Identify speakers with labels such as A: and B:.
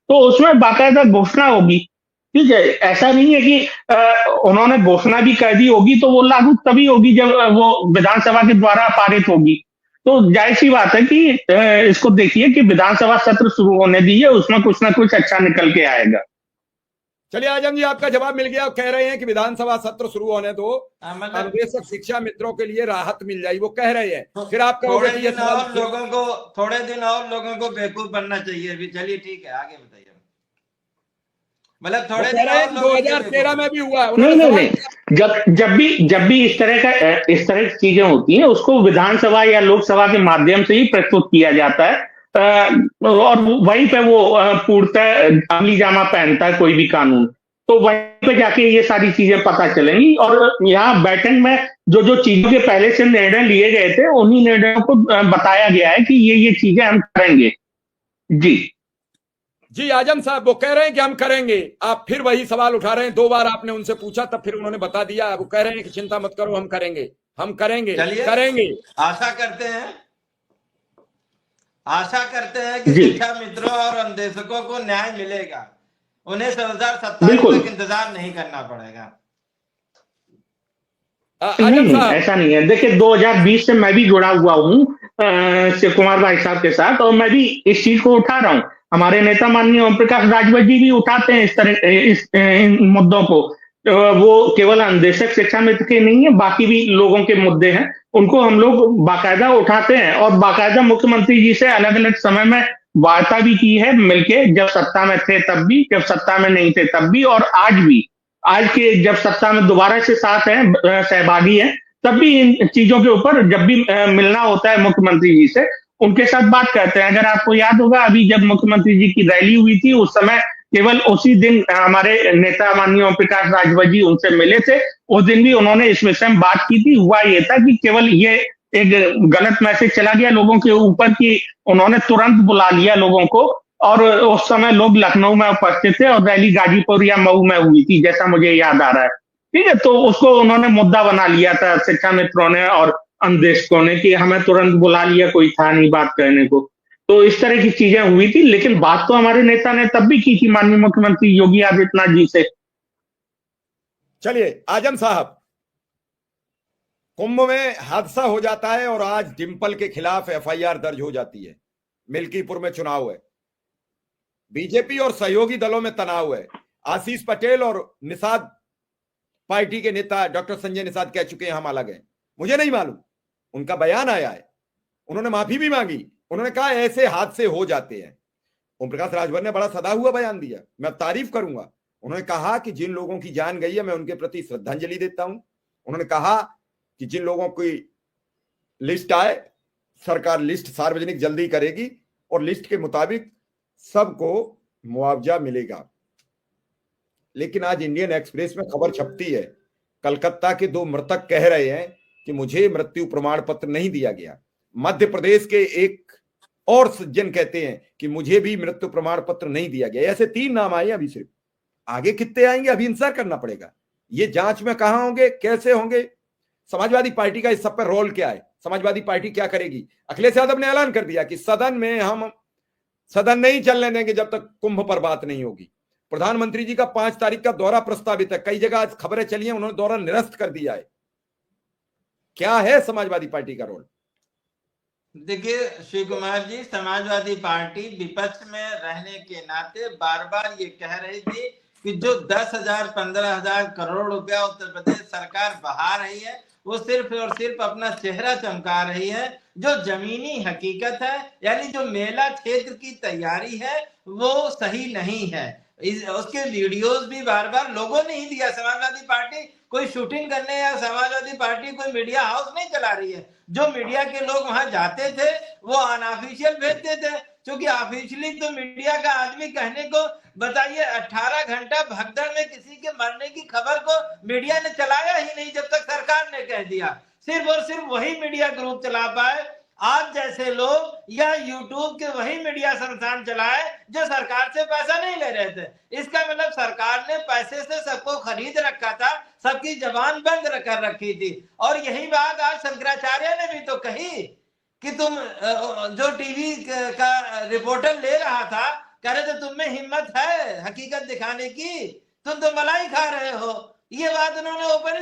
A: तो उसमें बाकायदा घोषणा होगी। ठीक है, ऐसा नहीं है कि उन्होंने घोषणा भी कर दी होगी तो वो लागू तभी होगी जब वो विधानसभा के द्वारा पारित होगी। तो जाहिर सी बात है कि इसको देखिए कि विधानसभा सत्र शुरू होने दीजिए, उसमें कुछ ना कुछ अच्छा निकल के आएगा।
B: चलिए आजम जी, आपका जवाब मिल गया। कह रहे हैं कि विधानसभा सत्र शुरू होने दो,
C: मतलब
B: अनुदेशक शिक्षा मित्रों के लिए राहत मिल जाएगी, वो कह रहे हैं। फिर आप
C: थोड़े
B: कहोगे कि ये
C: दिन
B: सवाल
C: और लोगों को बेवकूफ बनना चाहिए भी। चलिए ठीक है, आगे बताइए। मतलब
B: वो
C: थोड़े
B: कह
C: दिन
B: रहे हैं
C: और
B: कि
C: लोगों के
B: 2013 में भी हुआ है।
A: नहीं
B: उन्होंने
A: नहीं
B: सवाल
A: नहीं, जब भी इस तरह की चीजें होती हैं उसको विधानसभा या लोकसभा के माध्यम से ही प्रस्तुत किया जाता है। और वहीं पे वो पूर्णतः अमली जामा पहनता है कोई भी कानून। तो वहीं पे जाके ये सारी चीजें पता चलेंगी, और यहाँ बैठक में जो जो चीजों के पहले से निर्णय लिए गए थे उन्हीं निर्णयों को बताया गया है कि ये चीजें हम करेंगे। जी
B: जी आजम साहब, वो कह रहे हैं कि हम करेंगे। आप फिर वही सवाल उठा रहे हैं। 2 बार आपने उनसे पूछा, तब फिर उन्होंने बता दिया। वो कह रहे हैं कि चिंता मत करो, हम करेंगे, हम करेंगे,
C: चलिए
B: करेंगे।
C: आशा करते हैं कि
A: जी
C: शिक्षा मित्रों और अन्वेषकों को न्याय मिलेगा। उन्हें 2027
A: बिल्कुल।
C: तक इंतजार नहीं करना पड़ेगा।
A: नहीं
B: आजम
A: नहीं,
B: साहब,
A: ऐसा नहीं है। देखिए 2020 से मैं भी जुड़ा हुआ हूँ शिव कुमार भाई साहब के साथ, और मैं भी इस चीज को उठा रहा हूँ। हमारे नेता माननीय ओम प्रकाश राजभर जी भी उठाते हैं इस तरह इन मुद्दों को। वो केवल अन्वेषक शिक्षा मित्र के नहीं है, बाकी भी लोगों के मुद्दे हैं, उनको हम लोग बाकायदा उठाते हैं। और बाकायदा मुख्यमंत्री जी से अलग अलग समय में वार्ता भी की है मिलके, जब सत्ता में थे तब भी, जब सत्ता में नहीं थे तब भी, और आज भी। आज के जब सत्ता में दोबारा से साथ हैं, सहभागी हैं, तब भी इन चीजों के ऊपर जब भी मिलना होता है मुख्यमंत्री जी से, उनके साथ बात करते हैं। अगर आपको याद होगा, अभी जब मुख्यमंत्री जी की रैली हुई थी उस समय केवल उसी दिन हमारे नेता माननीय ओम प्रकाश राजभर जी उनसे मिले थे। उस दिन भी उन्होंने इस विषय में बात की थी। हुआ ये था कि केवल ये एक गलत मैसेज चला गया लोगों के ऊपर कि उन्होंने तुरंत बुला लिया लोगों को, और उस समय लोग लखनऊ में उपस्थित थे और रैली गाजीपुर या मऊ में हुई थी, जैसा मुझे याद आ रहा है। ठीक है, तो उसको उन्होंने मुद्दा बना लिया था शिक्षा मित्रों ने और अन्वेषकों ने कि हमें तुरंत बुला लिया, कोई था नहीं बात करने को। तो इस तरह की चीजें हुई थी, लेकिन बात तो हमारे नेता ने तब भी की थी माननीय मुख्यमंत्री योगी आदित्यनाथ जी से।
B: चलिए आजम साहब, कुंभ में हादसा हो जाता है और आज डिंपल के खिलाफ एफआईआर दर्ज हो जाती है। मिल्कीपुर में चुनाव है, बीजेपी और सहयोगी दलों में तनाव है। आशीष पटेल और निषाद पार्टी के नेता डॉक्टर संजय निषाद कह चुके हैं हम अलग हैं। मुझे नहीं मालूम, उनका बयान आया है, उन्होंने माफी भी मांगी। उन्होंने कहा ऐसे हादसे हो जाते हैं। ओम प्रकाश राजभर ने बड़ा सदा हुआ बयान दिया, मैं तारीफ करूंगा। उन्होंने कहा कि जिन लोगों की जान गई है मैं उनके प्रति श्रद्धांजलि देता हूं। उन्होंने कहा कि जिन लोगों की लिस्ट आए, सरकार लिस्ट सार्वजनिक जल्दी करेगी और लिस्ट के मुताबिक सबको मुआवजा मिलेगा। लेकिन आज इंडियन एक्सप्रेस में खबर छपती है, कलकत्ता के 2 मृतक कह रहे हैं कि मुझे मृत्यु प्रमाण पत्र नहीं दिया गया। मध्य प्रदेश के एक और सज्जन कहते हैं कि मुझे भी मृत्यु प्रमाण पत्र नहीं दिया गया। ऐसे 3 नाम आए अभी सिर्फ, आगे कितने आएंगे अभी इंतजार करना पड़ेगा। ये जांच में कहां होंगे, कैसे होंगे, समाजवादी पार्टी का इस सब पर रोल क्या है, समाजवादी पार्टी क्या करेगी। अखिलेश यादव ने ऐलान कर दिया कि सदन में हम सदन नहीं चलने देंगे जब तक कुंभ पर बात नहीं होगी। प्रधानमंत्री जी का 5 तारीख का दौरा प्रस्तावित है, कई जगह आज खबरें चली हैं उन्होंने दौरा निरस्त कर दिया है। क्या है समाजवादी पार्टी का रोल?
C: देखिए शिव कुमार जी, समाजवादी पार्टी विपक्ष में रहने के नाते बार बार ये कह रही थी कि जो 10,000 15,000 करोड़ रुपया उत्तर प्रदेश सरकार बहा रही है वो सिर्फ और सिर्फ अपना चेहरा चमका रही है। जो जमीनी हकीकत है, यानी जो मेला क्षेत्र की तैयारी है, वो सही नहीं है। उसके वीडियोस भी बार बार लोगों ने ही दिया। समाजवादी पार्टी कोई शूटिंग करने या समाजवादी पार्टी कोई मीडिया हाउस नहीं चला रही है। जो मीडिया के लोग वहां जाते थे वो अनऑफिशियल भेजते थे, क्योंकि ऑफिशियली तो मीडिया का आदमी कहने को, बताइए 18 घंटा भगदड़ में किसी के मरने की खबर को मीडिया ने चलाया ही नहीं जब तक सरकार ने कह दिया। सिर्फ और सिर्फ वही मीडिया ग्रुप चला पाए, आप जैसे लोग, या यूट्यूब के वही मीडिया संस्थान चलाए जो सरकार से पैसा नहीं ले रहे थे। इसका मतलब सरकार ने पैसे से सबको खरीद रखा था, सबकी जबान बंद कर रखी थी। और यही बात आज शंकराचार्य ने भी तो कही कि तुम जो टीवी का रिपोर्टर ले रहा था कह रहे थे तुम में हिम्मत है हकीकत दिखाने की, तुम तो मलाई खा रहे हो। ये बात उन्होंने ओपन